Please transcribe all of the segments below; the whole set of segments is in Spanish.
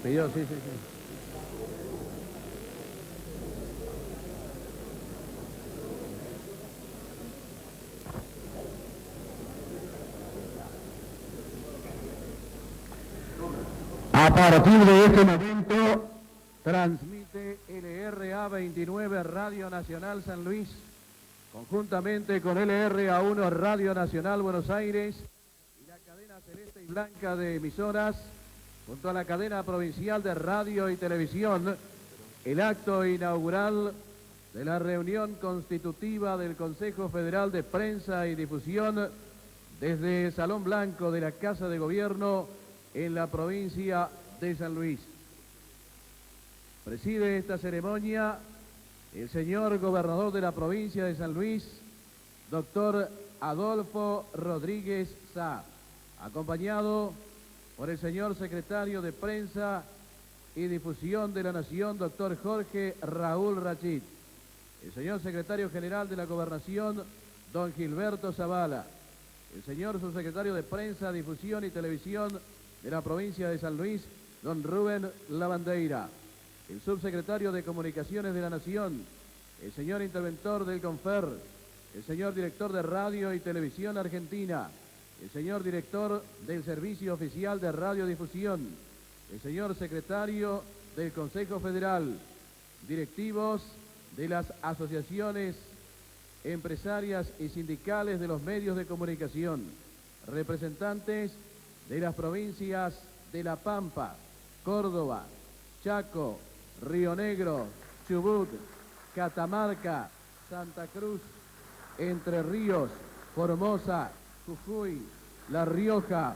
pidió, sí, sí, sí. A partir de este momento, transmite LRA 29 Radio Nacional San Luis, conjuntamente con LRA1 Radio Nacional Buenos Aires y la cadena celeste y blanca de emisoras, junto a la cadena provincial de radio y televisión, el acto inaugural de la reunión constitutiva del Consejo Federal de Prensa y Difusión desde el Salón Blanco de la Casa de Gobierno en la provincia de San Luis. Preside esta ceremonia el señor gobernador de la provincia de San Luis, doctor Adolfo Rodríguez Sá, acompañado por el señor secretario de Prensa y Difusión de la Nación, doctor Jorge Raúl Rachid, el señor secretario general de la Gobernación, don Gilberto Zavala, el señor subsecretario de Prensa, Difusión y Televisión de la provincia de San Luis, don Rubén Lavandeira, el subsecretario de Comunicaciones de la Nación, el señor interventor del CONFER, el señor director de Radio y Televisión Argentina, el señor director del Servicio Oficial de Radiodifusión, el señor secretario del Consejo Federal, directivos de las asociaciones empresarias y sindicales de los medios de comunicación, representantes de las provincias de La Pampa, Córdoba, Chaco, Río Negro, Chubut, Catamarca, Santa Cruz, Entre Ríos, Formosa, Jujuy, La Rioja,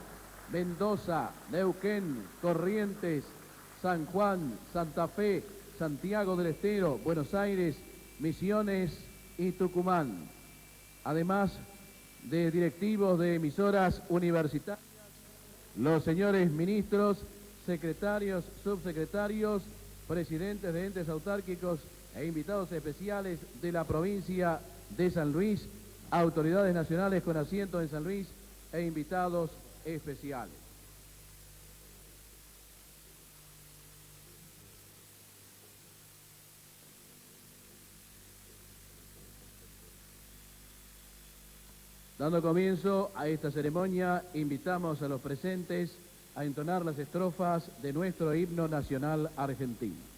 Mendoza, Neuquén, Corrientes, San Juan, Santa Fe, Santiago del Estero, Buenos Aires, Misiones y Tucumán. Además de directivos de emisoras universitarias, los señores ministros, secretarios, subsecretarios, presidentes de entes autárquicos e invitados especiales de la provincia de San Luis, autoridades nacionales con asiento en San Luis e invitados especiales. Dando comienzo a esta ceremonia, invitamos a los presentes a entonar las estrofas de nuestro himno nacional argentino.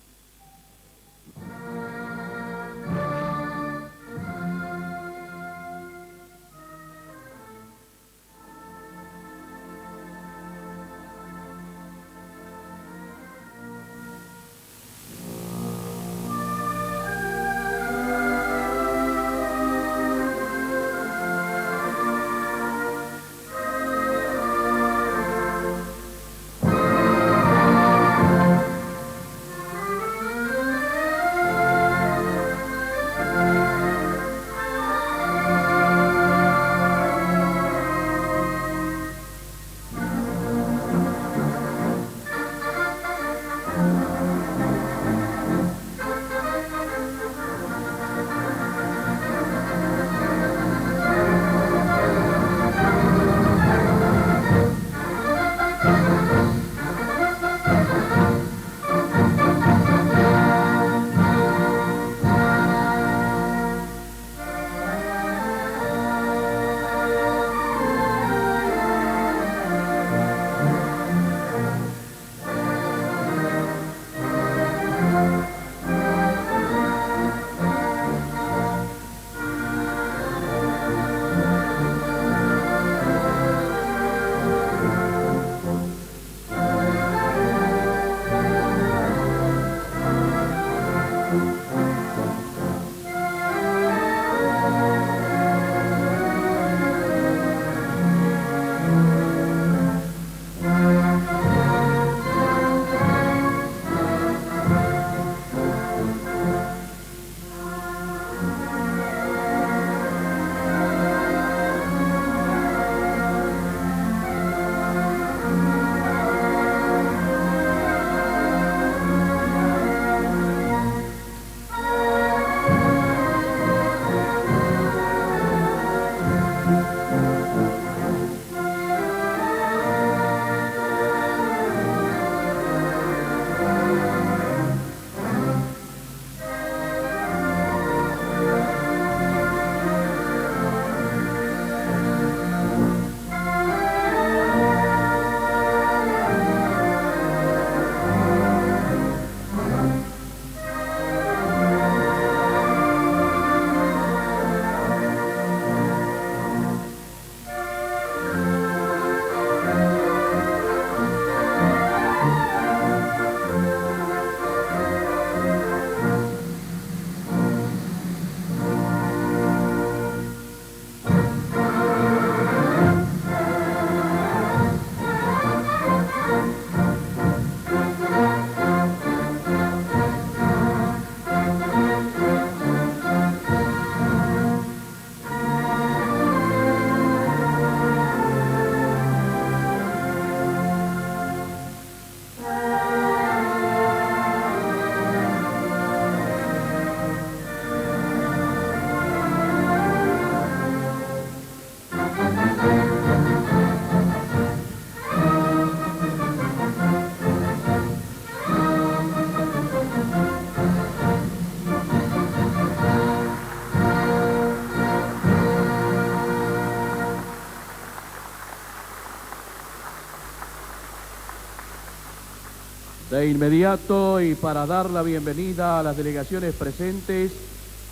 De inmediato, y para dar la bienvenida a las delegaciones presentes,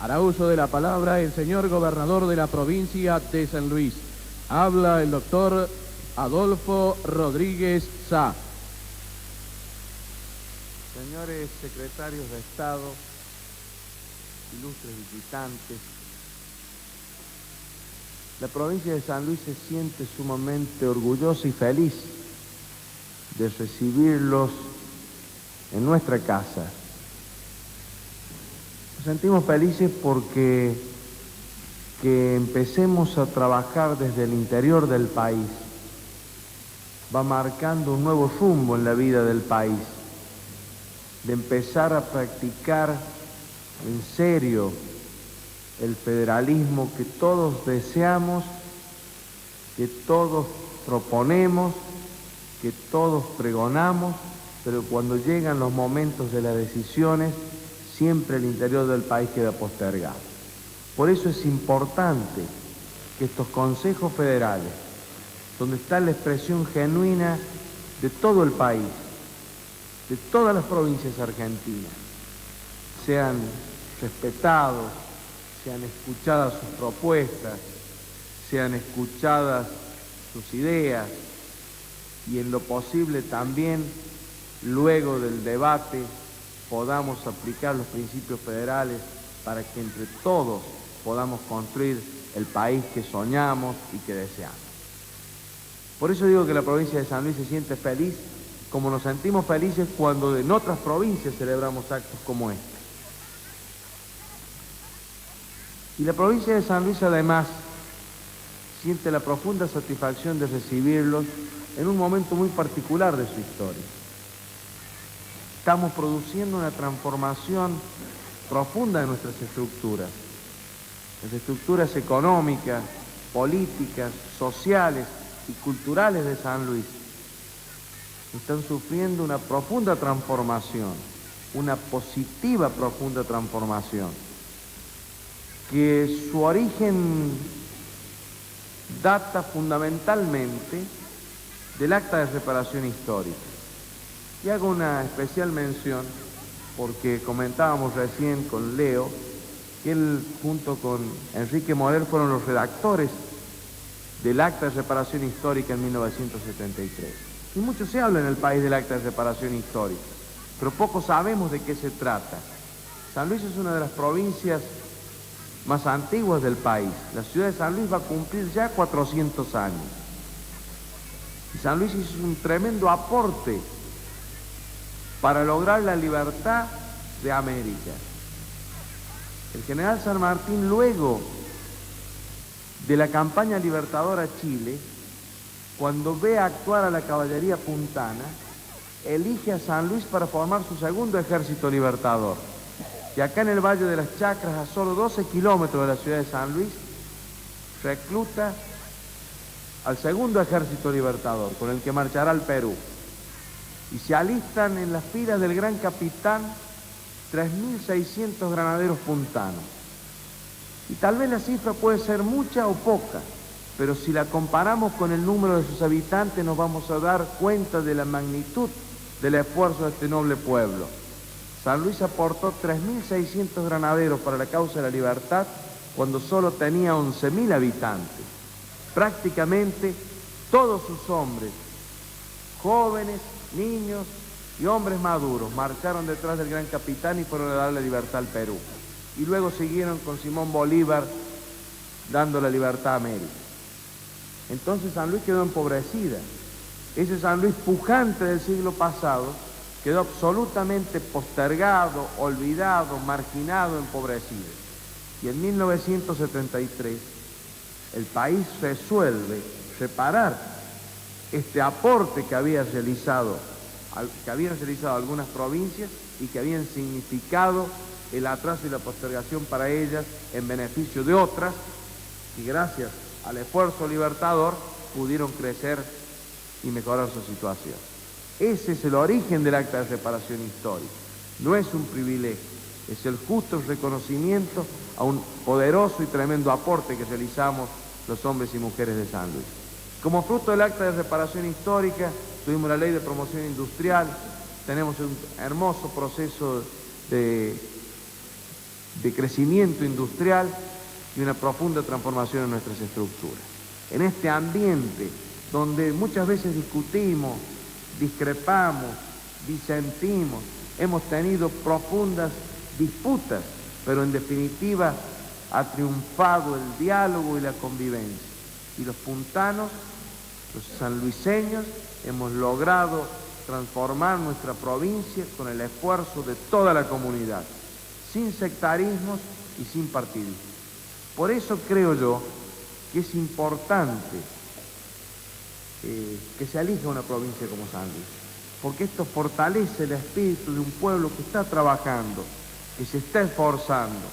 hará uso de la palabra el señor gobernador de la provincia de San Luis. Habla el doctor Adolfo Rodríguez Sá. Señores secretarios de Estado, ilustres visitantes, la provincia de San Luis se siente sumamente orgullosa y feliz de recibirlos en nuestra casa. Nos sentimos felices porque que empecemos a trabajar desde el interior del país va marcando un nuevo rumbo en la vida del país, de empezar a practicar en serio el federalismo que todos deseamos, que todos proponemos, que todos pregonamos, pero cuando llegan los momentos de las decisiones, siempre el interior del país queda postergado. Por eso es importante que estos consejos federales, donde está la expresión genuina de todo el país, de todas las provincias argentinas, sean respetados, sean escuchadas sus propuestas, sean escuchadas sus ideas y en lo posible también, luego del debate, podamos aplicar los principios federales para que entre todos podamos construir el país que soñamos y que deseamos. Por eso digo que la provincia de San Luis se siente feliz, como nos sentimos felices cuando en otras provincias celebramos actos como este. Y la provincia de San Luis además siente la profunda satisfacción de recibirlos en un momento muy particular de su historia. Estamos produciendo una transformación profunda de nuestras estructuras. Las estructuras económicas, políticas, sociales y culturales de San Luis están sufriendo una profunda transformación, una positiva profunda transformación, que su origen data fundamentalmente del acta de reparación histórica. Y hago una especial mención porque comentábamos recién con Leo que él junto con Enrique Morel fueron los redactores del acta de reparación histórica en 1973. Y mucho se habla en el país del acta de reparación histórica, pero poco sabemos de qué se trata. San Luis es una de las provincias más antiguas del país. La ciudad de San Luis va a cumplir ya 400 años. Y San Luis hizo un tremendo aporte para lograr la libertad de América. El general San Martín, luego de la campaña libertadora a Chile, cuando ve actuar a la caballería puntana, elige a San Luis para formar su segundo ejército libertador. Y acá en el Valle de las Chacras, a solo 12 kilómetros de la ciudad de San Luis, recluta al segundo ejército libertador, con el que marchará al Perú. Y se alistan en las filas del gran capitán 3.600 granaderos puntanos. Y tal vez la cifra puede ser mucha o poca, pero si la comparamos con el número de sus habitantes nos vamos a dar cuenta de la magnitud del esfuerzo de este noble pueblo. San Luis aportó 3.600 granaderos para la causa de la libertad cuando solo tenía 11.000 habitantes. Prácticamente todos sus hombres, jóvenes, niños y hombres maduros, marcharon detrás del gran capitán y fueron a darle libertad al Perú. Y luego siguieron con Simón Bolívar dando la libertad a América. Entonces San Luis quedó empobrecida. Ese San Luis pujante del siglo pasado quedó absolutamente postergado, olvidado, marginado, empobrecido. Y en 1973 el país resuelve reparar este aporte que habían realizado algunas provincias y que habían significado el atraso y la postergación para ellas en beneficio de otras, y gracias al esfuerzo libertador pudieron crecer y mejorar su situación. Ese es el origen del acta de reparación histórica. No es un privilegio, es el justo reconocimiento a un poderoso y tremendo aporte que realizamos los hombres y mujeres de San Luis. Como fruto del acta de reparación histórica, tuvimos la ley de promoción industrial, tenemos un hermoso proceso de crecimiento industrial y una profunda transformación en nuestras estructuras. En este ambiente donde muchas veces discutimos, discrepamos, disentimos, hemos tenido profundas disputas, pero en definitiva ha triunfado el diálogo y la convivencia. Y los puntanos, los sanluiseños, hemos logrado transformar nuestra provincia con el esfuerzo de toda la comunidad, sin sectarismos y sin partidismo. Por eso creo yo que es importante que se elija una provincia como San Luis, porque esto fortalece el espíritu de un pueblo que está trabajando, que se está esforzando,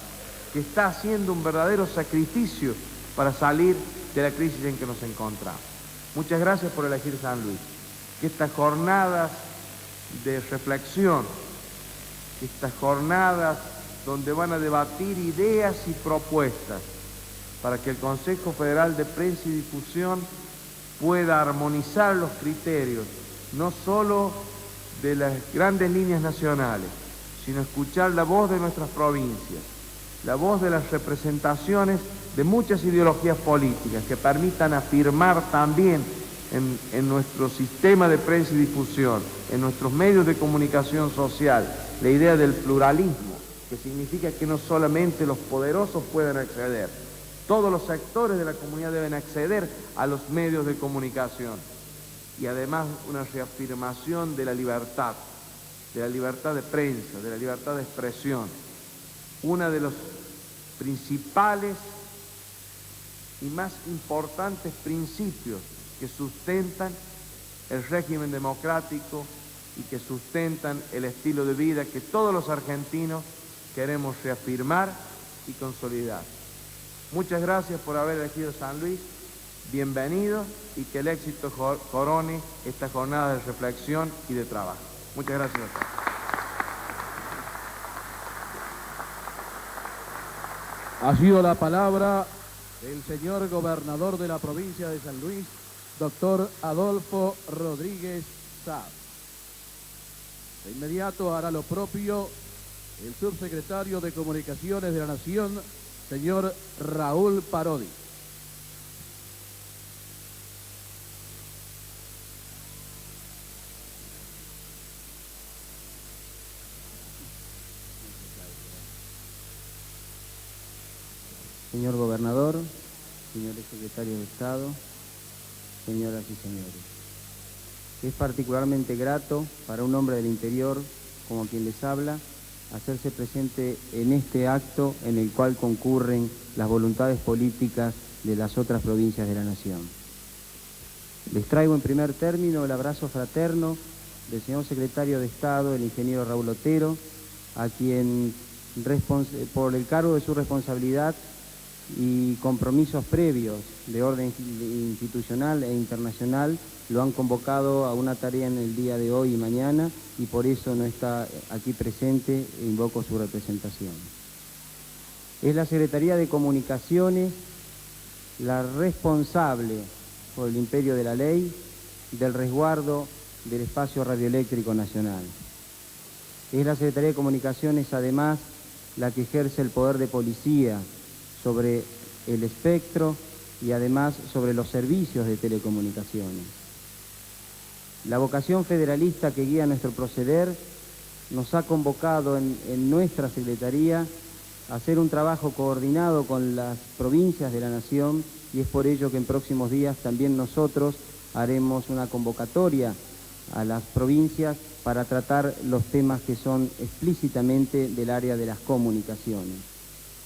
que está haciendo un verdadero sacrificio para salir de la crisis en que nos encontramos. Muchas gracias por elegir San Luis. Que estas jornadas de reflexión, estas jornadas donde van a debatir ideas y propuestas para que el Consejo Federal de Prensa y Difusión pueda armonizar los criterios, no solo de las grandes líneas nacionales, sino escuchar la voz de nuestras provincias, la voz de las representaciones de muchas ideologías políticas que permitan afirmar también en nuestro sistema de prensa y difusión, en nuestros medios de comunicación social, la idea del pluralismo, que significa que no solamente los poderosos pueden acceder, todos los sectores de la comunidad deben acceder a los medios de comunicación. Y además una reafirmación de la libertad de prensa, de la libertad de expresión. Uno de los principales y más importantes principios que sustentan el régimen democrático y que sustentan el estilo de vida que todos los argentinos queremos reafirmar y consolidar. Muchas gracias por haber elegido San Luis, bienvenido y que el éxito corone esta jornada de reflexión y de trabajo. Muchas gracias a todos. Ha sido la palabra del señor gobernador de la provincia de San Luis, doctor Adolfo Rodríguez Saab. De inmediato hará lo propio el subsecretario de Comunicaciones de la Nación, señor Raúl Parodi. Señor gobernador, señores secretarios de Estado, señoras y señores. Es particularmente grato para un hombre del interior, como quien les habla, hacerse presente en este acto en el cual concurren las voluntades políticas de las otras provincias de la nación. Les traigo en primer término el abrazo fraterno del señor secretario de Estado, el ingeniero Raúl Otero, a quien por el cargo de su responsabilidad y compromisos previos de orden institucional e internacional lo han convocado a una tarea en el día de hoy y mañana y por eso no está aquí presente e invoco su representación. Es la Secretaría de Comunicaciones la responsable por el imperio de la ley del resguardo del espacio radioeléctrico nacional. Es la Secretaría de Comunicaciones además la que ejerce el poder de policía sobre el espectro y además sobre los servicios de telecomunicaciones. La vocación federalista que guía nuestro proceder nos ha convocado en nuestra Secretaría a hacer un trabajo coordinado con las provincias de la nación y es por ello que en próximos días también nosotros haremos una convocatoria a las provincias para tratar los temas que son explícitamente del área de las comunicaciones.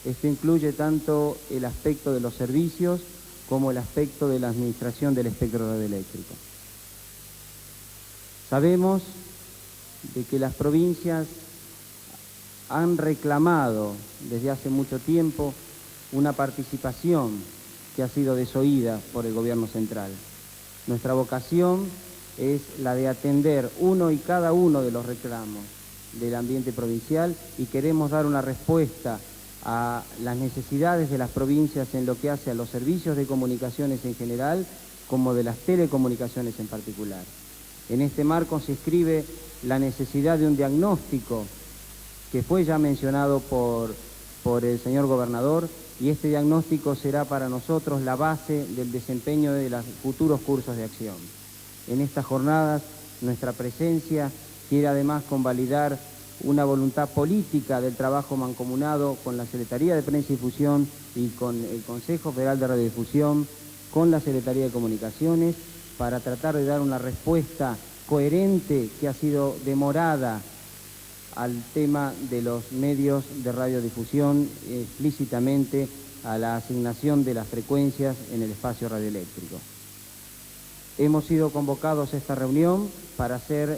Esto incluye tanto el aspecto de los servicios como el aspecto de la administración del espectro radioeléctrico. Sabemos de que las provincias han reclamado desde hace mucho tiempo una participación que ha sido desoída por el gobierno central. Nuestra vocación es la de atender uno y cada uno de los reclamos del ambiente provincial y queremos dar una respuesta a las necesidades de las provincias en lo que hace a los servicios de comunicaciones en general, como de las telecomunicaciones en particular. En este marco se inscribe la necesidad de un diagnóstico que fue ya mencionado por el señor gobernador, y este diagnóstico será para nosotros la base del desempeño de los futuros cursos de acción. En estas jornadas, nuestra presencia quiere además convalidar una voluntad política del trabajo mancomunado con la Secretaría de Prensa y Difusión y con el Consejo Federal de Radiodifusión, con la Secretaría de Comunicaciones, para tratar de dar una respuesta coherente que ha sido demorada al tema de los medios de radiodifusión, explícitamente a la asignación de las frecuencias en el espacio radioeléctrico. Hemos sido convocados a esta reunión para hacer,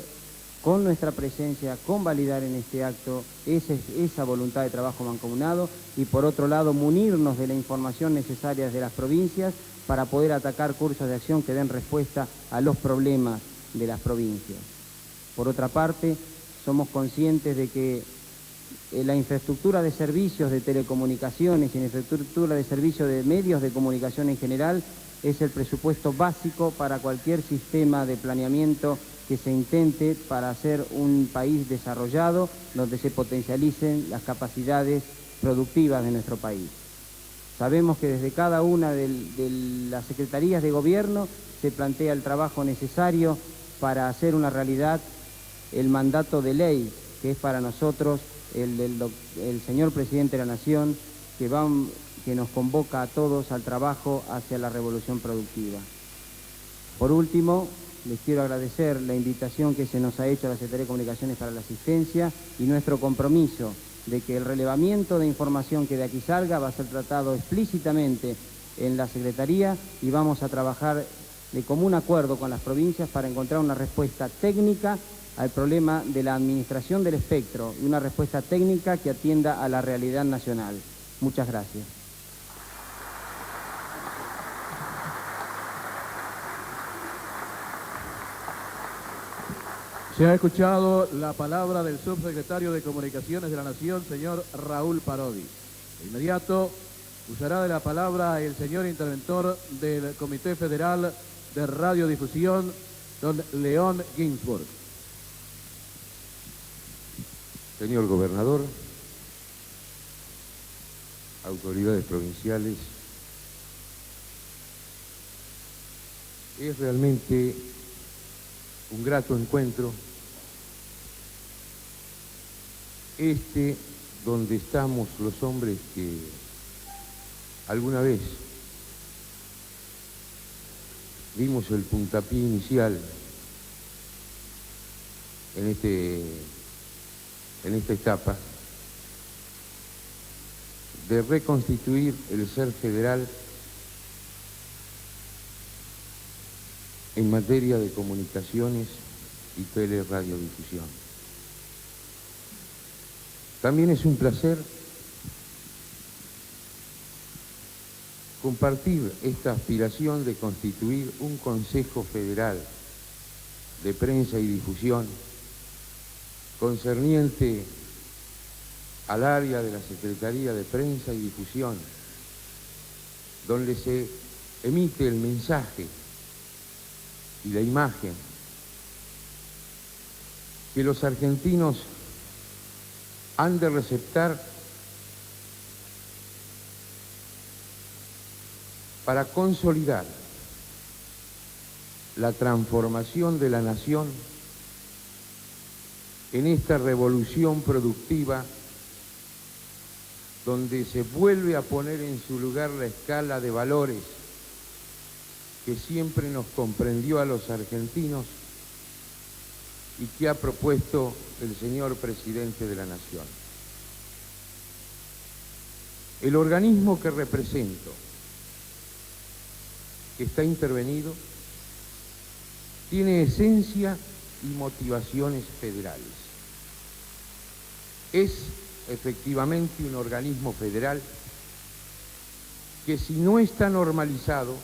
con nuestra presencia, convalidar en este acto esa voluntad de trabajo mancomunado y, por otro lado, munirnos de la información necesaria desde las provincias para poder atacar cursos de acción que den respuesta a los problemas de las provincias. Por otra parte, somos conscientes de que la infraestructura de servicios de telecomunicaciones y la infraestructura de servicios de medios de comunicación en general es el presupuesto básico para cualquier sistema de planeamiento que se intente para hacer un país desarrollado donde se potencialicen las capacidades productivas de nuestro país. Sabemos que desde cada una de las secretarías de gobierno se plantea el trabajo necesario para hacer una realidad el mandato de ley, que es para nosotros el señor Presidente de la Nación, que nos convoca a todos al trabajo hacia la revolución productiva. Por último, les quiero agradecer la invitación que se nos ha hecho a la Secretaría de Comunicaciones para la asistencia y nuestro compromiso de que el relevamiento de información que de aquí salga va a ser tratado explícitamente en la Secretaría y vamos a trabajar de común acuerdo con las provincias para encontrar una respuesta técnica al problema de la administración del espectro y una respuesta técnica que atienda a la realidad nacional. Muchas gracias. Se ha escuchado la palabra del subsecretario de Comunicaciones de la Nación, señor Raúl Parodi. De inmediato usará de la palabra el señor interventor del Comité Federal de Radiodifusión, don León Ginsburg. Señor gobernador, autoridades provinciales, es realmente un grato encuentro donde estamos los hombres que alguna vez dimos el puntapié inicial en esta etapa de reconstituir el ser federal en materia de comunicaciones y teleradiodifusión. También es un placer compartir esta aspiración de constituir un Consejo Federal de Prensa y Difusión concerniente al área de la Secretaría de Prensa y Difusión, donde se emite el mensaje y la imagen que los argentinos han de receptar para consolidar la transformación de la nación en esta revolución productiva donde se vuelve a poner en su lugar la escala de valores que siempre nos comprendió a los argentinos y que ha propuesto el señor Presidente de la Nación. El organismo que represento, que está intervenido, tiene esencia y motivaciones federales. Es efectivamente un organismo federal que, si no está normalizado,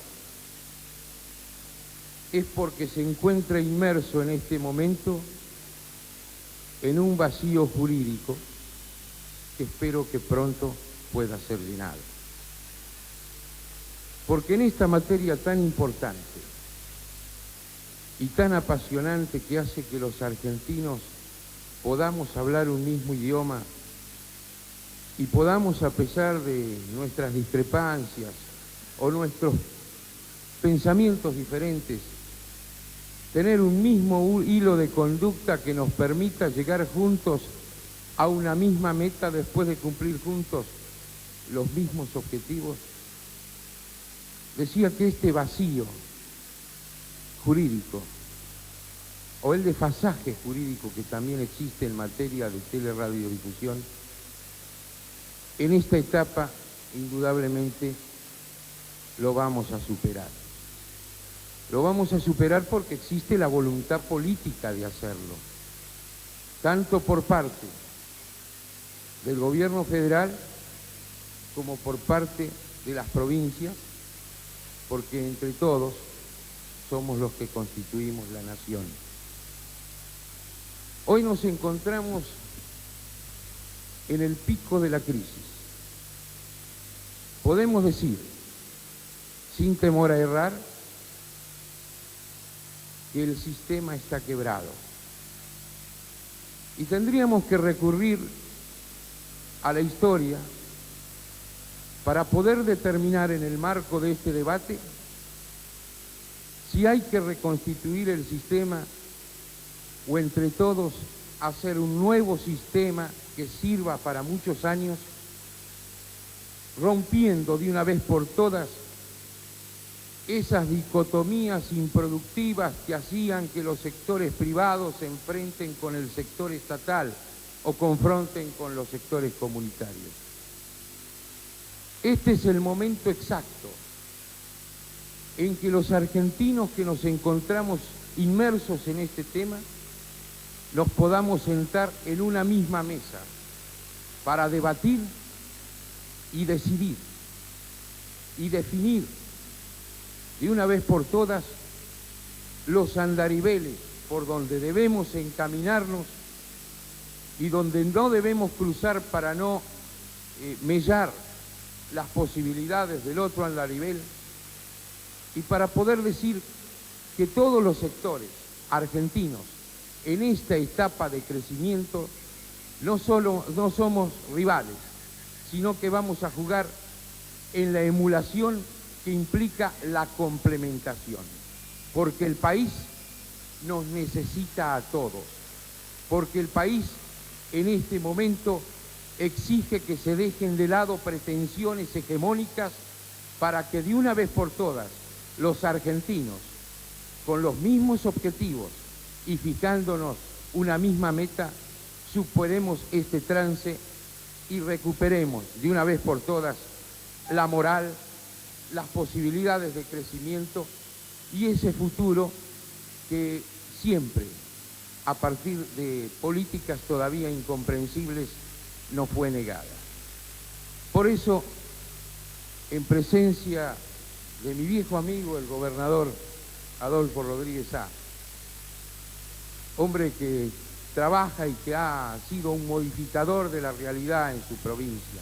es porque se encuentra inmerso en este momento en un vacío jurídico que espero que pronto pueda ser llenado. Porque en esta materia tan importante y tan apasionante que hace que los argentinos podamos hablar un mismo idioma y podamos, a pesar de nuestras discrepancias o nuestros pensamientos diferentes, tener un mismo hilo de conducta que nos permita llegar juntos a una misma meta después de cumplir juntos los mismos objetivos. Decía que este vacío jurídico o el desfasaje jurídico que también existe en materia de teleradiodifusión, en esta etapa indudablemente lo vamos a superar. Lo vamos a superar porque existe la voluntad política de hacerlo, tanto por parte del gobierno federal como por parte de las provincias, porque entre todos somos los que constituimos la nación. Hoy nos encontramos en el pico de la crisis. Podemos decir, sin temor a errar, que el sistema está quebrado. Y tendríamos que recurrir a la historia para poder determinar en el marco de este debate si hay que reconstituir el sistema o entre todos hacer un nuevo sistema que sirva para muchos años, rompiendo de una vez por todas esas dicotomías improductivas que hacían que los sectores privados se enfrenten con el sector estatal o confronten con los sectores comunitarios. Este es el momento exacto en que los argentinos que nos encontramos inmersos en este tema nos podamos sentar en una misma mesa para debatir y decidir y definir de una vez por todas los andariveles por donde debemos encaminarnos y donde no debemos cruzar para no mellar las posibilidades del otro andarivel, y para poder decir que todos los sectores argentinos en esta etapa de crecimiento no somos rivales, sino que vamos a jugar en la emulación que implica la complementación, porque el país nos necesita a todos, porque el país en este momento exige que se dejen de lado pretensiones hegemónicas para que de una vez por todas los argentinos, con los mismos objetivos y fijándonos una misma meta, superemos este trance y recuperemos de una vez por todas la moral, las posibilidades de crecimiento y ese futuro que siempre, a partir de políticas todavía incomprensibles, nos fue negada. Por eso, en presencia de mi viejo amigo, el gobernador Adolfo Rodríguez Sá, hombre que trabaja y que ha sido un modificador de la realidad en su provincia,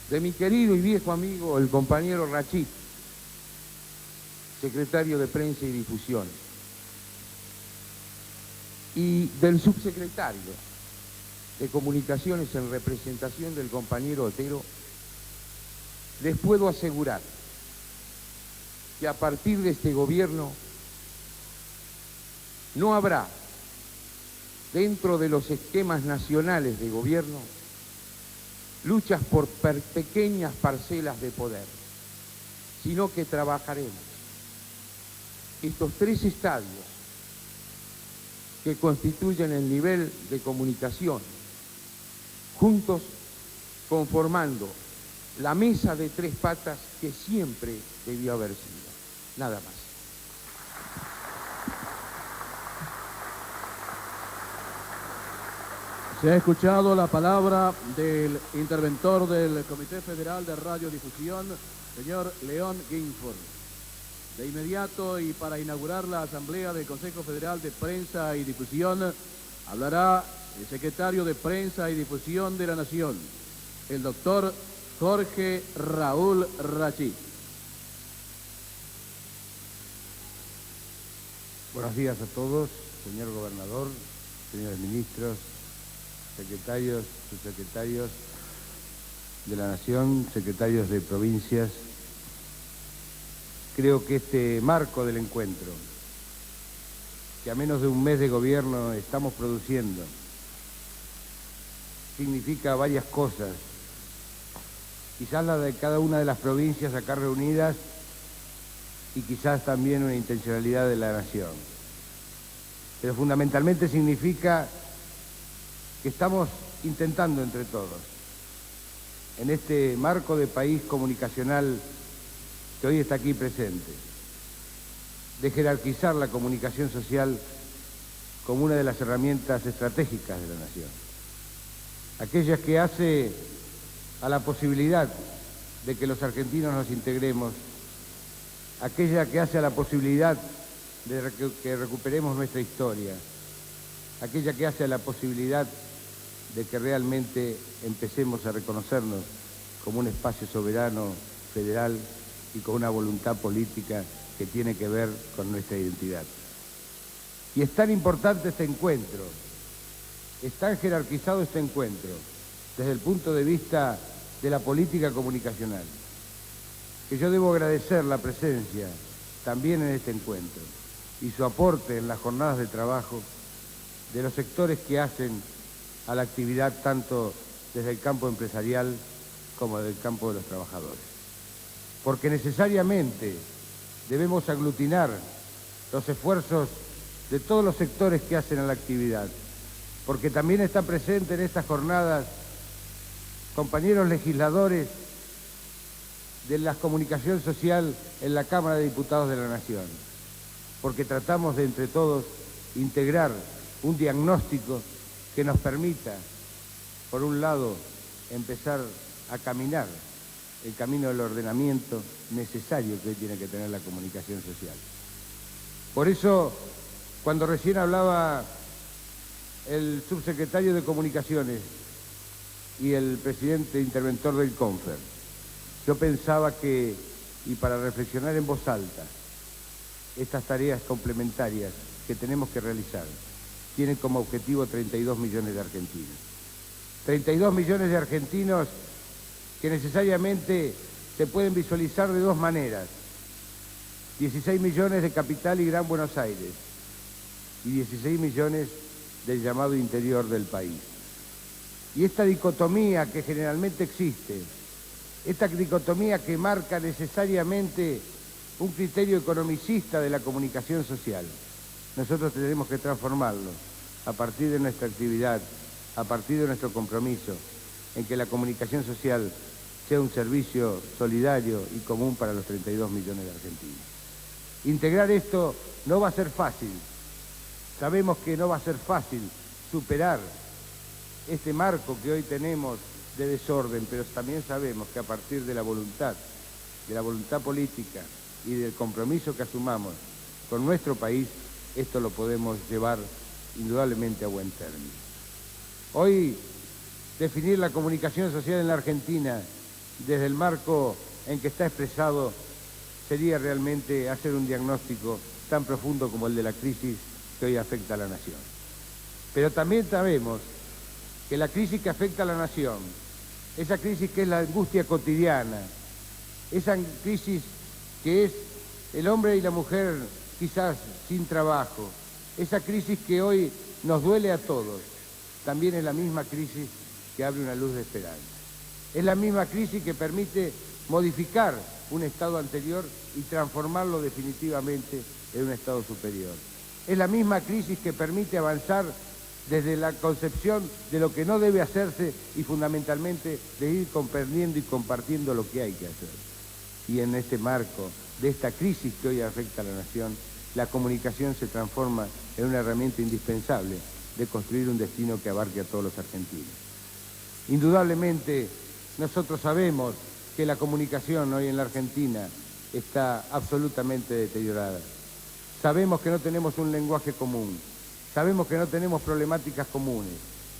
de mi querido y viejo amigo, el compañero Rachid, secretario de Prensa y Difusión, y del subsecretario de Comunicaciones en representación del compañero Otero, les puedo asegurar que a partir de este gobierno no habrá, dentro de los esquemas nacionales de gobierno, luchas por pequeñas parcelas de poder, sino que trabajaremos estos tres estadios que constituyen el nivel de comunicación, juntos conformando la mesa de tres patas que siempre debió haber sido. Nada más. Se ha escuchado la palabra del interventor del Comité Federal de Radiodifusión, señor León Ginsburg. De inmediato y para inaugurar la Asamblea del Consejo Federal de Prensa y Difusión, hablará el secretario de Prensa y Difusión de la Nación, el doctor Jorge Raúl Rachid. Buenos días a todos, señor gobernador, señores ministros, secretarios, subsecretarios de la Nación, secretarios de provincias. Creo que este marco del encuentro, que a menos de un mes de gobierno estamos produciendo, significa varias cosas. Quizás la de cada una de las provincias acá reunidas y quizás también una intencionalidad de la nación. Pero fundamentalmente significa que estamos intentando entre todos, en este marco de país comunicacional que hoy está aquí presente, de jerarquizar la comunicación social como una de las herramientas estratégicas de la nación. Aquellas que hace a la posibilidad de que los argentinos nos integremos, aquella que hace a la posibilidad de que recuperemos nuestra historia, aquella que hace a la posibilidad de que realmente empecemos a reconocernos como un espacio soberano, federal y con una voluntad política que tiene que ver con nuestra identidad. Y es tan importante este encuentro, es tan jerarquizado este encuentro, desde el punto de vista de la política comunicacional, que yo debo agradecer la presencia también en este encuentro y su aporte en las jornadas de trabajo de los sectores que hacen a la actividad tanto desde el campo empresarial como desde el campo de los trabajadores. Porque necesariamente debemos aglutinar los esfuerzos de todos los sectores que hacen a la actividad, porque también está presente en estas jornadas compañeros legisladores de la comunicación social en la Cámara de Diputados de la Nación, porque tratamos de entre todos integrar un diagnóstico que nos permita, por un lado, empezar a caminar el camino del ordenamiento necesario que hoy tiene que tener la comunicación social. Por eso, cuando recién hablaba el subsecretario de Comunicaciones y el presidente interventor del CONFER, yo pensaba que, y para reflexionar en voz alta, estas tareas complementarias que tenemos que realizar tienen como objetivo 32 millones de argentinos. 32 millones de argentinos que necesariamente se pueden visualizar de dos maneras. 16 millones de Capital y Gran Buenos Aires y 16 millones del llamado interior del país. Y esta dicotomía que generalmente existe, esta dicotomía que marca necesariamente un criterio economicista de la comunicación social, nosotros tenemos que transformarlo a partir de nuestra actividad, a partir de nuestro compromiso, en que la comunicación social sea un servicio solidario y común para los 32 millones de argentinos. Integrar esto no va a ser fácil. Sabemos que no va a ser fácil superar este marco que hoy tenemos de desorden, pero también sabemos que a partir de la voluntad política y del compromiso que asumamos con nuestro país, esto lo podemos llevar indudablemente a buen término. Hoy, definir la comunicación social en la Argentina desde el marco en que está expresado sería realmente hacer un diagnóstico tan profundo como el de la crisis que hoy afecta a la nación. Pero también sabemos que la crisis que afecta a la nación, esa crisis que es la angustia cotidiana, esa crisis que es el hombre y la mujer quizás sin trabajo, esa crisis que hoy nos duele a todos, también es la misma crisis que abre una luz de esperanza. Es la misma crisis que permite modificar un estado anterior y transformarlo definitivamente en un estado superior. Es la misma crisis que permite avanzar desde la concepción de lo que no debe hacerse y fundamentalmente de ir comprendiendo y compartiendo lo que hay que hacer. Y en este marco de esta crisis que hoy afecta a la nación, la comunicación se transforma en una herramienta indispensable de construir un destino que abarque a todos los argentinos. Indudablemente, nosotros sabemos que la comunicación hoy en la Argentina está absolutamente deteriorada. Sabemos que no tenemos un lenguaje común, sabemos que no tenemos problemáticas comunes,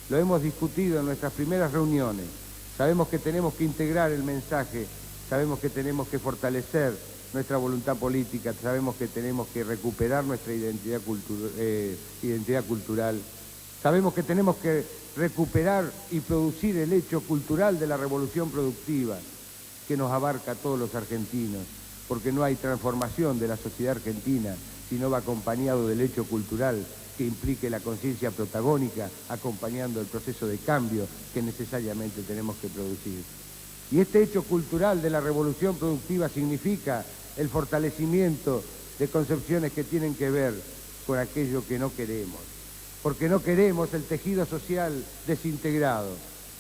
lo hemos discutido en nuestras primeras reuniones, sabemos que tenemos que integrar el mensaje, sabemos que tenemos que fortalecer nuestra voluntad política, sabemos que tenemos que recuperar nuestra identidad cultural, sabemos que tenemos que recuperar y producir el hecho cultural de la revolución productiva que nos abarca a todos los argentinos, porque no hay transformación de la sociedad argentina si no va acompañado del hecho cultural que implique la conciencia protagónica, acompañando el proceso de cambio que necesariamente tenemos que producir. Y este hecho cultural de la revolución productiva significa el fortalecimiento de concepciones que tienen que ver con aquello que no queremos. Porque no queremos el tejido social desintegrado,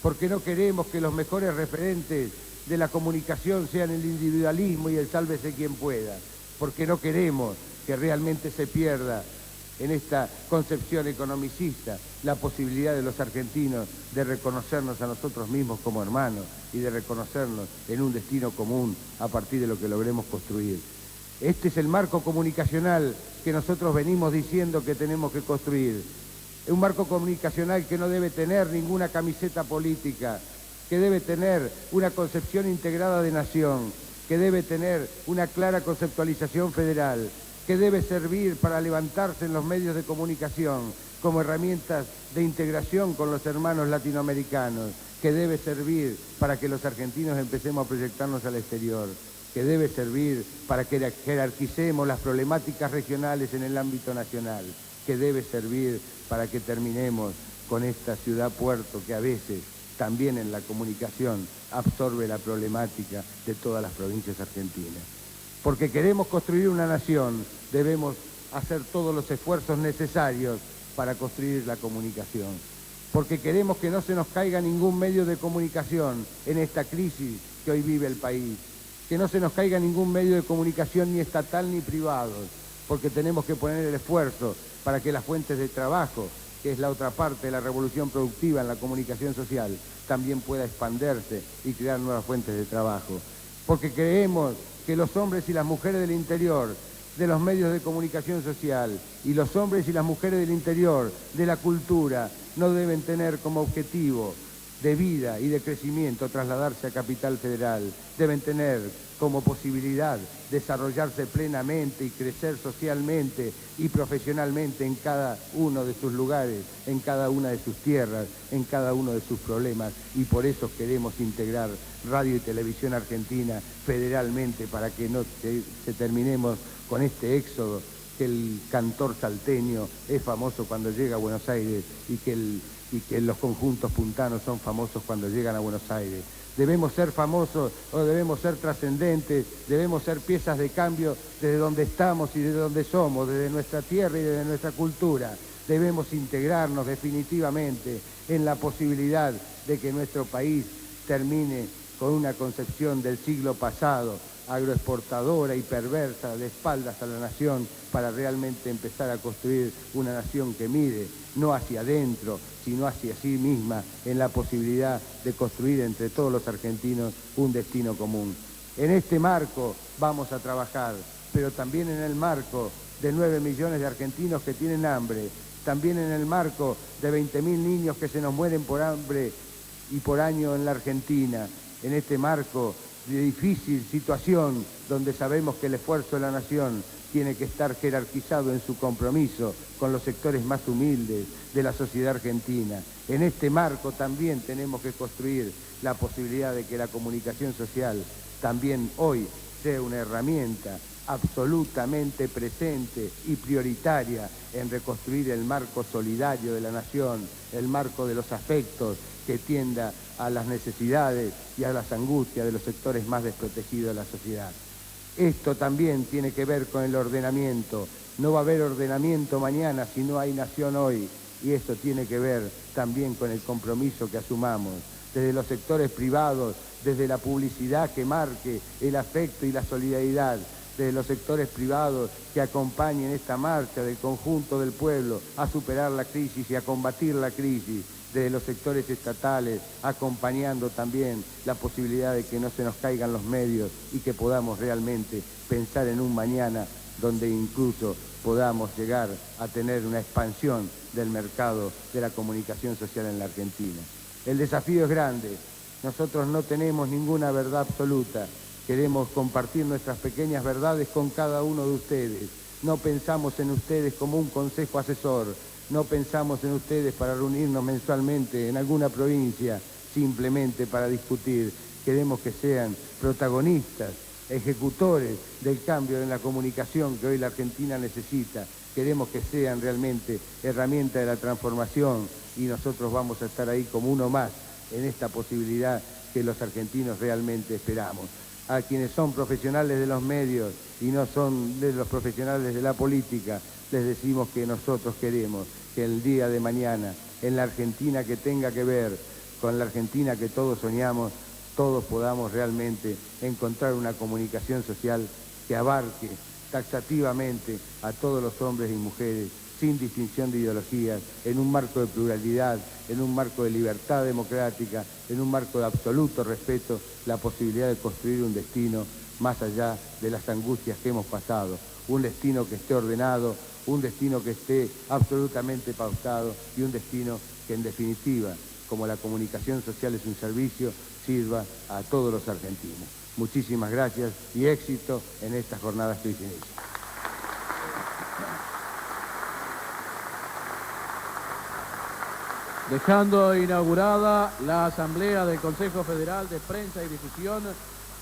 porque no queremos que los mejores referentes de la comunicación sean el individualismo y el sálvese quien pueda, porque no queremos que realmente se pierda en esta concepción economicista la posibilidad de los argentinos de reconocernos a nosotros mismos como hermanos y de reconocernos en un destino común a partir de lo que logremos construir. Este es el marco comunicacional que nosotros venimos diciendo que tenemos que construir. Un marco comunicacional que no debe tener ninguna camiseta política, que debe tener una concepción integrada de nación, que debe tener una clara conceptualización federal, que debe servir para levantarse en los medios de comunicación como herramientas de integración con los hermanos latinoamericanos, que debe servir para que los argentinos empecemos a proyectarnos al exterior, que debe servir para que jerarquicemos las problemáticas regionales en el ámbito nacional, que debe servir para que terminemos con esta ciudad-puerto que a veces también en la comunicación absorbe la problemática de todas las provincias argentinas. Porque queremos construir una nación, debemos hacer todos los esfuerzos necesarios para construir la comunicación. Porque queremos que no se nos caiga ningún medio de comunicación en esta crisis que hoy vive el país. Que no se nos caiga ningún medio de comunicación ni estatal ni privado. Porque tenemos que poner el esfuerzo para que las fuentes de trabajo, que es la otra parte de la revolución productiva en la comunicación social, también pueda expandirse y crear nuevas fuentes de trabajo. Porque creemos que los hombres y las mujeres del interior de los medios de comunicación social y los hombres y las mujeres del interior de la cultura no deben tener como objetivo de vida y de crecimiento trasladarse a Capital Federal, deben tener como posibilidad desarrollarse plenamente y crecer socialmente y profesionalmente en cada uno de sus lugares, en cada una de sus tierras, en cada uno de sus problemas, y por eso queremos integrar Radio y Televisión Argentina federalmente para que no se terminemos con este éxodo, que el cantor salteño es famoso cuando llega a Buenos Aires y que los conjuntos puntanos son famosos cuando llegan a Buenos Aires. Debemos ser famosos o debemos ser trascendentes, debemos ser piezas de cambio desde donde estamos y desde donde somos, desde nuestra tierra y desde nuestra cultura. Debemos integrarnos definitivamente en la posibilidad de que nuestro país termine con una concepción del siglo pasado, agroexportadora y perversa, de espaldas a la nación, para realmente empezar a construir una nación que mire no hacia adentro, sino hacia sí misma, en la posibilidad de construir entre todos los argentinos un destino común. En este marco vamos a trabajar, pero también en el marco de 9 millones de argentinos que tienen hambre, también en el marco de 20.000 niños que se nos mueren por hambre y por año en la Argentina, en este marco de difícil situación donde sabemos que el esfuerzo de la nación tiene que estar jerarquizado en su compromiso con los sectores más humildes de la sociedad argentina. En este marco también tenemos que construir la posibilidad de que la comunicación social también hoy sea una herramienta absolutamente presente y prioritaria en reconstruir el marco solidario de la nación, el marco de los afectos que tienda a las necesidades y a las angustias de los sectores más desprotegidos de la sociedad. Esto también tiene que ver con el ordenamiento. No va a haber ordenamiento mañana si no hay nación hoy. Y esto tiene que ver también con el compromiso que asumamos desde los sectores privados, desde la publicidad que marque el afecto y la solidaridad, desde los sectores privados que acompañen esta marcha del conjunto del pueblo a superar la crisis y a combatir la crisis, desde los sectores estatales, acompañando también la posibilidad de que no se nos caigan los medios y que podamos realmente pensar en un mañana donde incluso podamos llegar a tener una expansión del mercado de la comunicación social en la Argentina. El desafío es grande. Nosotros no tenemos ninguna verdad absoluta. Queremos compartir nuestras pequeñas verdades con cada uno de ustedes. No pensamos en ustedes como un consejo asesor, no pensamos en ustedes para reunirnos mensualmente en alguna provincia, simplemente para discutir. Queremos que sean protagonistas, ejecutores del cambio en la comunicación que hoy la Argentina necesita. Queremos que sean realmente herramienta de la transformación y nosotros vamos a estar ahí como uno más en esta posibilidad que los argentinos realmente esperamos. A quienes son profesionales de los medios y no son de los profesionales de la política, les decimos que nosotros queremos que el día de mañana, en la Argentina que tenga que ver con la Argentina que todos soñamos, todos podamos realmente encontrar una comunicación social que abarque taxativamente a todos los hombres y mujeres, sin distinción de ideologías, en un marco de pluralidad, en un marco de libertad democrática, en un marco de absoluto respeto, la posibilidad de construir un destino más allá de las angustias que hemos pasado, un destino que esté ordenado, un destino que esté absolutamente pautado y un destino que en definitiva, como la comunicación social es un servicio, sirva a todos los argentinos. Muchísimas gracias y éxito en estas jornadas que hoy se inician. Dejando inaugurada la Asamblea del Consejo Federal de Prensa y Difusión,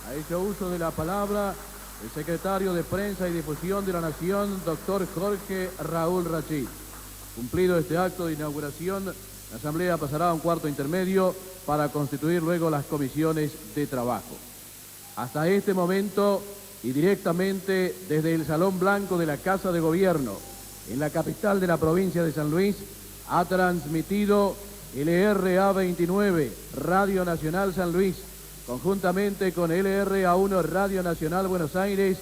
ha hecho uso de la palabra el secretario de Prensa y Difusión de la Nación, doctor Jorge Raúl Rachid. Cumplido este acto de inauguración, la Asamblea pasará a un cuarto intermedio para constituir luego las comisiones de trabajo. Hasta este momento y directamente desde el Salón Blanco de la Casa de Gobierno, en la capital de la provincia de San Luis, ha transmitido LRA 29, Radio Nacional San Luis, conjuntamente con LRA 1, Radio Nacional Buenos Aires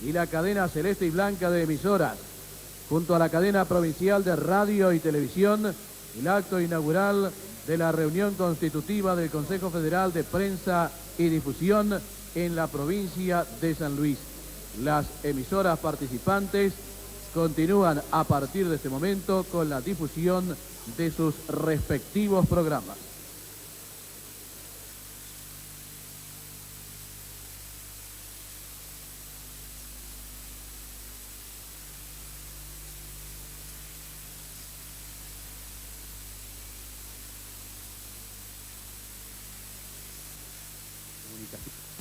y la cadena Celeste y Blanca de emisoras, junto a la cadena provincial de radio y televisión, el acto inaugural de la reunión constitutiva del Consejo Federal de Prensa y Difusión en la provincia de San Luis. Las emisoras participantes continúan a partir de este momento con la difusión de sus respectivos programas.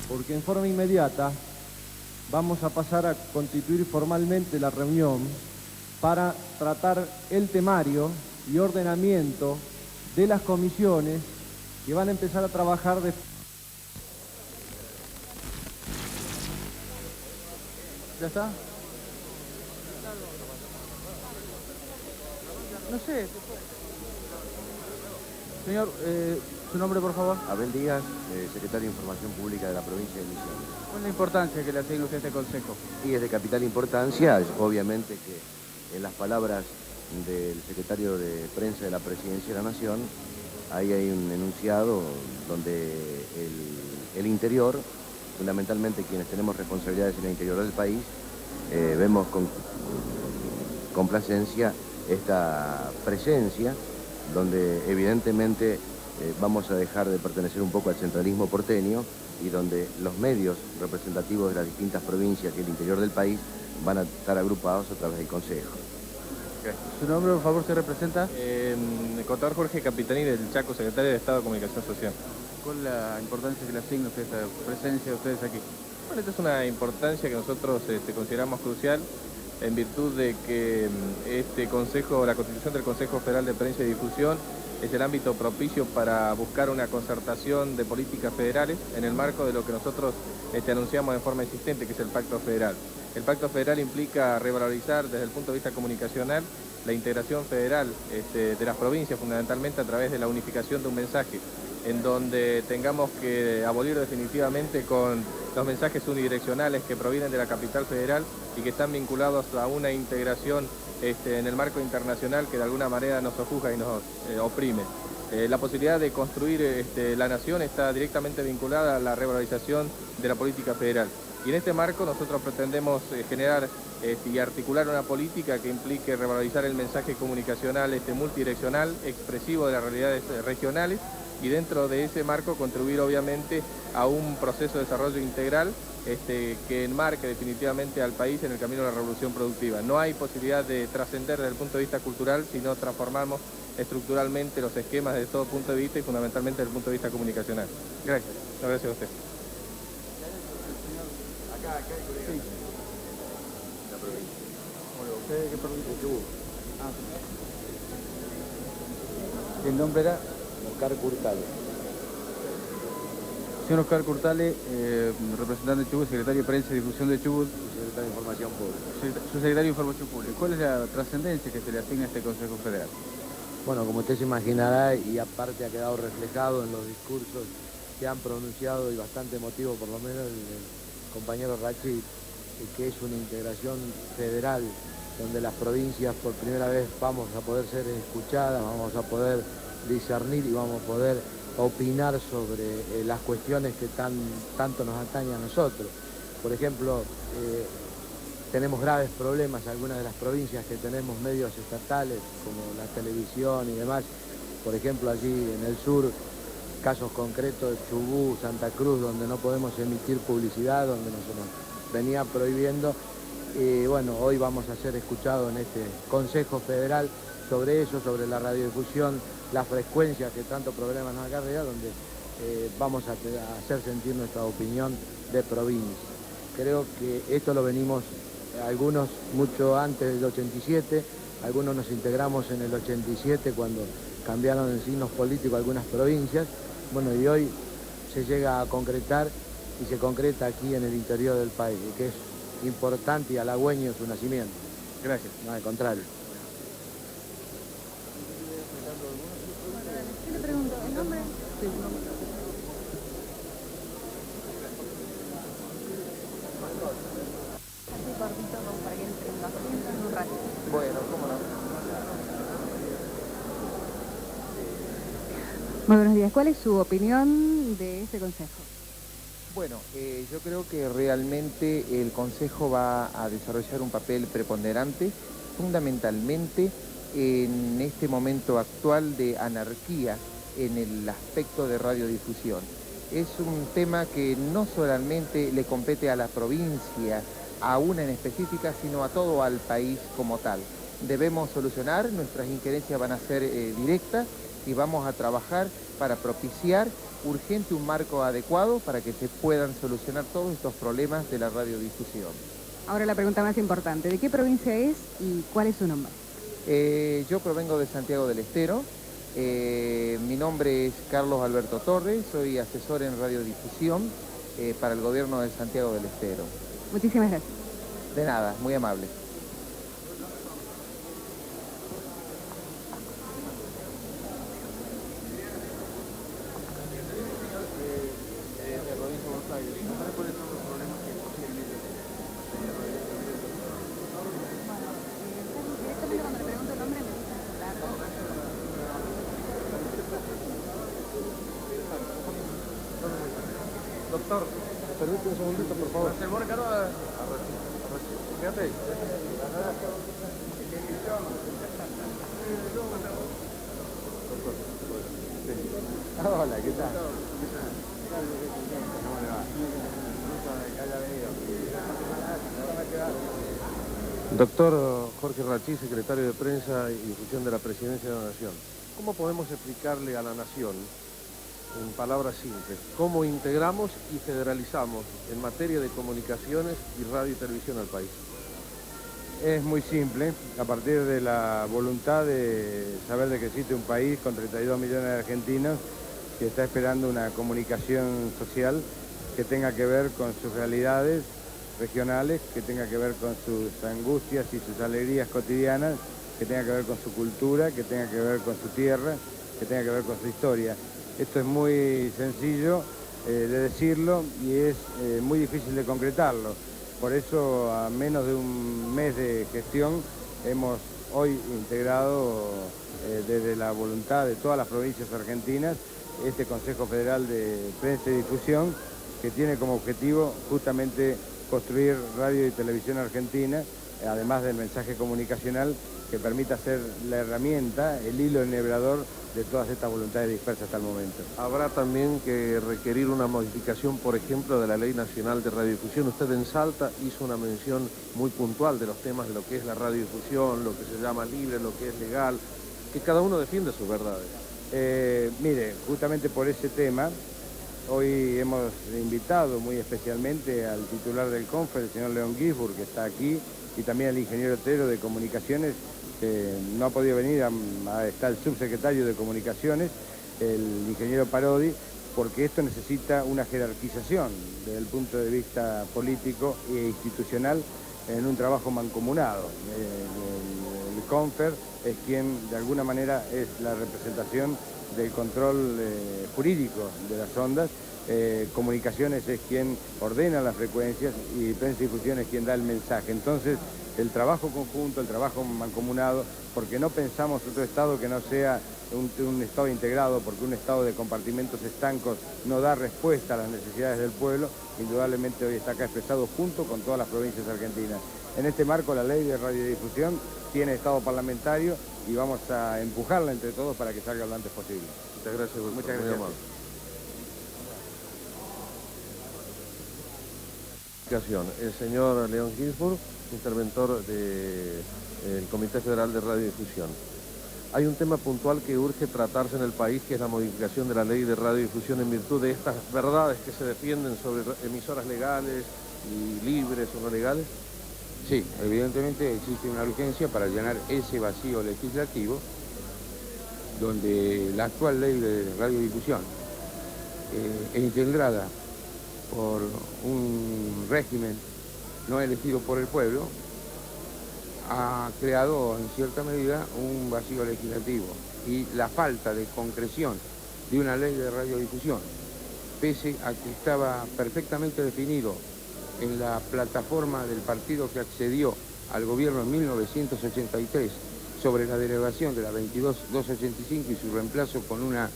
Porque en forma inmediata vamos a pasar a constituir formalmente la reunión para tratar el temario y ordenamiento de las comisiones que van a empezar a trabajar de... ¿Ya está? No sé. Señor, su nombre, por favor. Abel Díaz, secretario de Información Pública de la provincia de Misiones. ¿Cuál es la importancia que le asigna usted a este consejo? Y es de capital importancia, obviamente que en las palabras del secretario de Prensa de la Presidencia de la Nación, ahí hay un enunciado donde el interior, fundamentalmente quienes tenemos responsabilidades en el interior del país, vemos con complacencia esta presencia, donde evidentemente vamos a dejar de pertenecer un poco al centralismo porteño y donde los medios representativos de las distintas provincias y el interior del país van a estar agrupados a través del Consejo. Okay. ¿Su nombre, por favor, se representa? El contador Jorge Capitanini del Chaco, secretario de Estado de Comunicación Social. ¿Cuál es la importancia que le asigna usted esta presencia de ustedes aquí? Bueno, esta es una importancia que nosotros consideramos crucial en virtud de que este Consejo, la constitución del Consejo Federal de Prensa y Difusión, es el ámbito propicio para buscar una concertación de políticas federales en el marco de lo que nosotros anunciamos de forma insistente, que es el Pacto Federal. El Pacto Federal implica revalorizar desde el punto de vista comunicacional la integración federal de las provincias, fundamentalmente a través de la unificación de un mensaje, en donde tengamos que abolir definitivamente con los mensajes unidireccionales que provienen de la capital federal y que están vinculados a una integración en el marco internacional que de alguna manera nos sojuzga y nos oprime. La posibilidad de construir la nación está directamente vinculada a la revalorización de la política federal. Y en este marco nosotros pretendemos generar y articular una política que implique revalorizar el mensaje comunicacional multidireccional, expresivo de las realidades regionales, y dentro de ese marco contribuir obviamente a un proceso de desarrollo integral que enmarque definitivamente al país en el camino de la revolución productiva. No hay posibilidad de trascender desde el punto de vista cultural si no transformamos estructuralmente los esquemas desde todo punto de vista y fundamentalmente desde el punto de vista comunicacional. Gracias. No, gracias a usted. El nombre era Oscar Curtale. señor Oscar Curtale, representante de Chubut, secretario de Prensa y Difusión de Chubut. Secretario de Información Pública. Su secretario de Información Pública. ¿Cuál es la trascendencia que se le asigna a este Consejo Federal? Bueno, como usted se imaginará, y aparte ha quedado reflejado en los discursos que han pronunciado, y bastante emotivo por lo menos el compañero Rachi, que es una integración federal donde las provincias por primera vez vamos a poder ser escuchadas, vamos a poder discernir y vamos a poder opinar sobre las cuestiones que tanto nos atañen a nosotros. Por ejemplo, tenemos graves problemas, algunas de las provincias que tenemos medios estatales, como la televisión y demás. Por ejemplo, allí en el sur, casos concretos de Chubut, Santa Cruz, donde no podemos emitir publicidad, donde nos venía prohibiendo. Y bueno, hoy vamos a ser escuchados en este Consejo Federal sobre eso, sobre la radiodifusión, la frecuencia que tanto problema nos acarrea, donde vamos a hacer sentir nuestra opinión de provincia. Creo que esto lo venimos algunos mucho antes del 87, algunos nos integramos en el 87 cuando cambiaron en signos políticos algunas provincias. Bueno, y hoy se llega a concretar y se concreta aquí en el interior del país, que es importante y halagüeño su nacimiento. Gracias. No, al contrario. Le pregunto, ¿el nombre? Sí. Así cortito como para que entre en la asiento en un rato. Bueno, cómo no. Muy buenos días. ¿Cuál es su opinión de este consejo? Bueno, yo creo que realmente el Consejo va a desarrollar un papel preponderante, fundamentalmente en este momento actual de anarquía en el aspecto de radiodifusión. Es un tema que no solamente le compete a la provincia, a una en específica, sino a todo al país como tal. Debemos solucionar, nuestras injerencias van a ser directas y vamos a trabajar para propiciar urgente un marco adecuado para que se puedan solucionar todos estos problemas de la radiodifusión. Ahora la pregunta más importante, ¿de qué provincia es y cuál es su nombre? Yo provengo de Santiago del Estero, mi nombre es Carlos Alberto Torres, soy asesor en radiodifusión para el gobierno de Santiago del Estero. Muchísimas gracias. De nada, muy amable. Doctor, permíteme un segundito, por favor. Fíjate. Hola, ¿qué tal? Doctor Jorge Rachi, secretario de Prensa y Difusión de la Presidencia de la Nación. ¿Cómo podemos explicarle a la Nación, en palabras simples, cómo integramos y federalizamos en materia de comunicaciones y radio y televisión al país? Es muy simple, a partir de la voluntad de saber de que existe un país con 32 millones de argentinos que está esperando una comunicación social que tenga que ver con sus realidades regionales, que tenga que ver con sus angustias y sus alegrías cotidianas, que tenga que ver con su cultura, que tenga que ver con su tierra, que tenga que ver con su historia. Esto es muy sencillo de decirlo y es muy difícil de concretarlo. Por eso, a menos de un mes de gestión, hemos hoy integrado desde la voluntad de todas las provincias argentinas este Consejo Federal de Prensa y Difusión, que tiene como objetivo justamente construir radio y televisión argentina además del mensaje comunicacional que permita ser la herramienta, el hilo enhebrador de todas estas voluntades dispersas hasta el momento. Habrá también que requerir una modificación, por ejemplo, de la Ley Nacional de Radiodifusión. Usted en Salta hizo una mención muy puntual de los temas de lo que es la radiodifusión, lo que se llama libre, lo que es legal, que cada uno defiende sus verdades. Mire, justamente por ese tema, hoy hemos invitado muy especialmente al titular del CONFER, el señor León Gisburg, que está aquí, y también al ingeniero Otero de Comunicaciones, que no ha podido venir, está el subsecretario de Comunicaciones, el ingeniero Parodi, porque esto necesita una jerarquización desde el punto de vista político e institucional en un trabajo mancomunado. El CONFER es quien, de alguna manera, es la representación del control jurídico de las ondas. Comunicaciones es quien ordena las frecuencias y Prensa y Difusión es quien da el mensaje. Entonces, el trabajo conjunto, el trabajo mancomunado, porque no pensamos otro Estado que no sea un Estado integrado, porque un Estado de compartimentos estancos no da respuesta a las necesidades del pueblo, indudablemente hoy está acá expresado junto con todas las provincias argentinas. En este marco, la ley de radiodifusión tiene Estado parlamentario y vamos a empujarla entre todos para que salga lo antes posible. Muchas gracias, doctor. Muchas gracias. El señor León Gisburg, interventor del Comité Federal de Radiodifusión. Hay un tema puntual que urge tratarse en el país, que es la modificación de la ley de radiodifusión en virtud de estas verdades que se defienden sobre emisoras legales y libres o no legales. Sí, evidentemente existe una urgencia para llenar ese vacío legislativo donde la actual ley de radiodifusión engendrada por un régimen no elegido por el pueblo, ha creado en cierta medida un vacío legislativo y la falta de concreción de una ley de radiodifusión, pese a que estaba perfectamente definido en la plataforma del partido que accedió al gobierno en 1983 sobre la derogación de la 22.285 y su reemplazo con una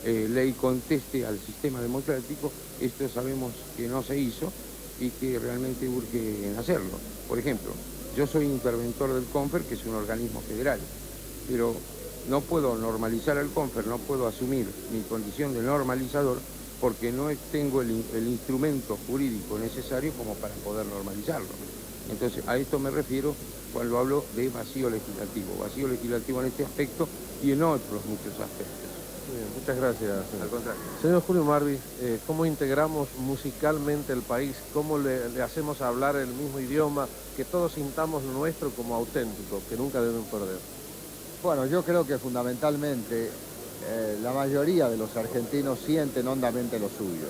ley conteste al sistema democrático. Esto sabemos que no se hizo y que realmente urge en hacerlo. Por ejemplo, yo soy interventor del CONFER, que es un organismo federal, pero no puedo normalizar al CONFER, no puedo asumir mi condición de normalizador porque no tengo el instrumento jurídico necesario como para poder normalizarlo. Entonces, a esto me refiero cuando hablo de vacío legislativo en este aspecto y en otros muchos aspectos. Muy bien, muchas gracias. Al contrario. Señor Julio Marvis, ¿cómo integramos musicalmente el país? ¿Cómo le hacemos hablar el mismo idioma? Que todos sintamos lo nuestro como auténtico, que nunca deben perder. Bueno, yo creo que fundamentalmente la mayoría de los argentinos sienten hondamente lo suyo.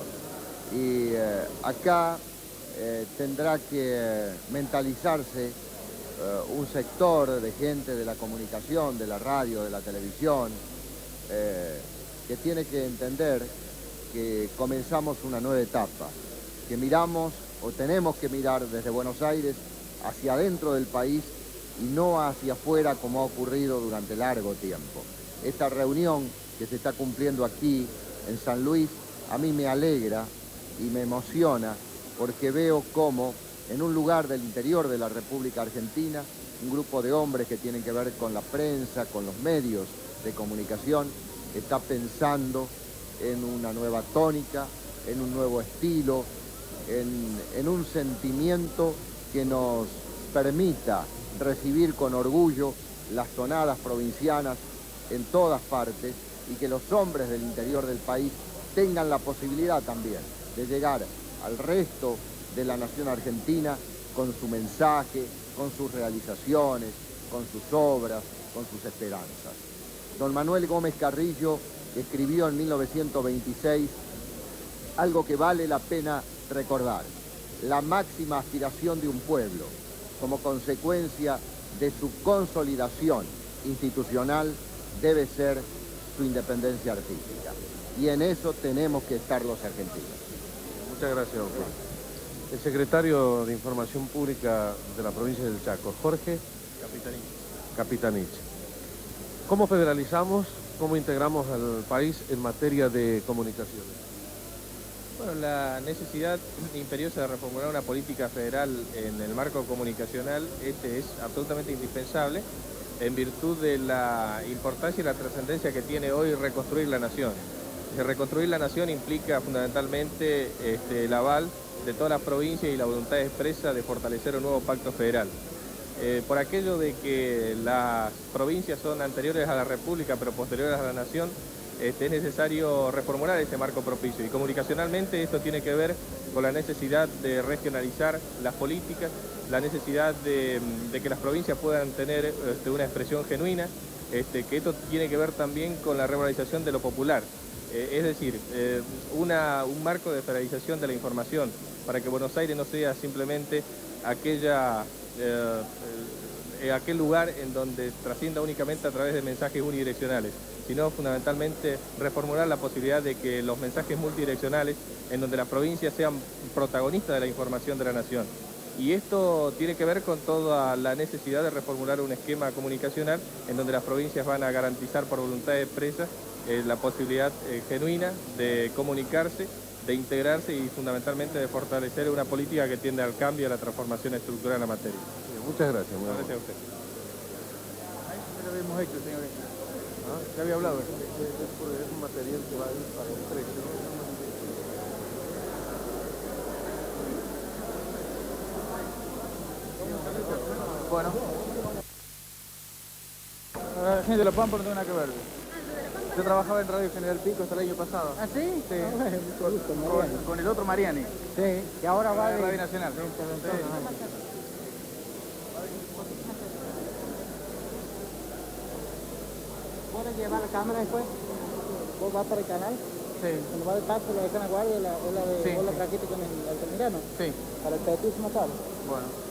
Y acá tendrá que mentalizarse un sector de gente de la comunicación, de la radio, de la televisión, que tiene que entender que comenzamos una nueva etapa, que miramos o tenemos que mirar desde Buenos Aires hacia adentro del país y no hacia afuera como ha ocurrido durante largo tiempo. Esta reunión que se está cumpliendo aquí en San Luis a mí me alegra y me emociona porque veo cómo en un lugar del interior de la República Argentina un grupo de hombres que tienen que ver con la prensa, con los medios de comunicación, está pensando en una nueva tónica, en un nuevo estilo, en un sentimiento que nos permita recibir con orgullo las tonadas provincianas en todas partes y que los hombres del interior del país tengan la posibilidad también de llegar al resto de la nación argentina con su mensaje, con sus realizaciones, con sus obras, con sus esperanzas. Don Manuel Gómez Carrillo escribió en 1926 algo que vale la pena recordar: la máxima aspiración de un pueblo, como consecuencia de su consolidación institucional, debe ser su independencia artística. Y en eso tenemos que estar los argentinos. Muchas gracias, doctor. El secretario de Información Pública de la provincia del Chaco, Jorge Capitanich. ¿Cómo federalizamos, cómo integramos al país en materia de comunicaciones? Bueno, la necesidad imperiosa de reformular una política federal en el marco comunicacional es absolutamente indispensable en virtud de la importancia y la trascendencia que tiene hoy reconstruir la nación. Reconstruir la nación implica fundamentalmente el aval de todas las provincias y la voluntad expresa de fortalecer un nuevo pacto federal. Por aquello de que las provincias son anteriores a la República pero posteriores a la nación, es necesario reformular ese marco propicio, y comunicacionalmente esto tiene que ver con la necesidad de regionalizar las políticas, la necesidad de que las provincias puedan tener una expresión genuina, que esto tiene que ver también con la revalorización de lo popular, es decir, un marco de federalización de la información, para que Buenos Aires no sea simplemente aquel lugar en donde trascienda únicamente a través de mensajes unidireccionales, sino fundamentalmente reformular la posibilidad de que los mensajes multidireccionales, en donde las provincias sean protagonistas de la información de la nación. Y esto tiene que ver con toda la necesidad de reformular un esquema comunicacional en donde las provincias van a garantizar por voluntad expresa la posibilidad genuina de comunicarse, de integrarse y fundamentalmente de fortalecer una política que tiende al cambio y a la transformación estructural en la materia. Muchas gracias. Gracias a usted. Ya lo habíamos hecho, señor. Ya había hablado. Es un material que va a ir para el precio. Bueno. Gente de La Pampa no tengo nada que ver. Yo trabajaba en Radio General Pico hasta el año pasado. ¿Ah, sí? Sí. Mucho gusto, Mariani. Con el otro Mariani. Sí, que ahora va de Radio Nacional. Sí. ¿Puedes llevar la cámara después? ¿Vos vas para el canal? Sí. Cuando va de paso, la de Cana Guardia o la de Sí. la Traquita con el Altamirano. Sí. Para el petismo tal. Bueno.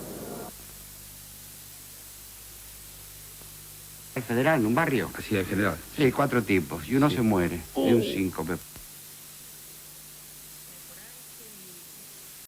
¿Federal en un barrio? Así es, general. Sí, 4 tipos y uno se muere de un síncope.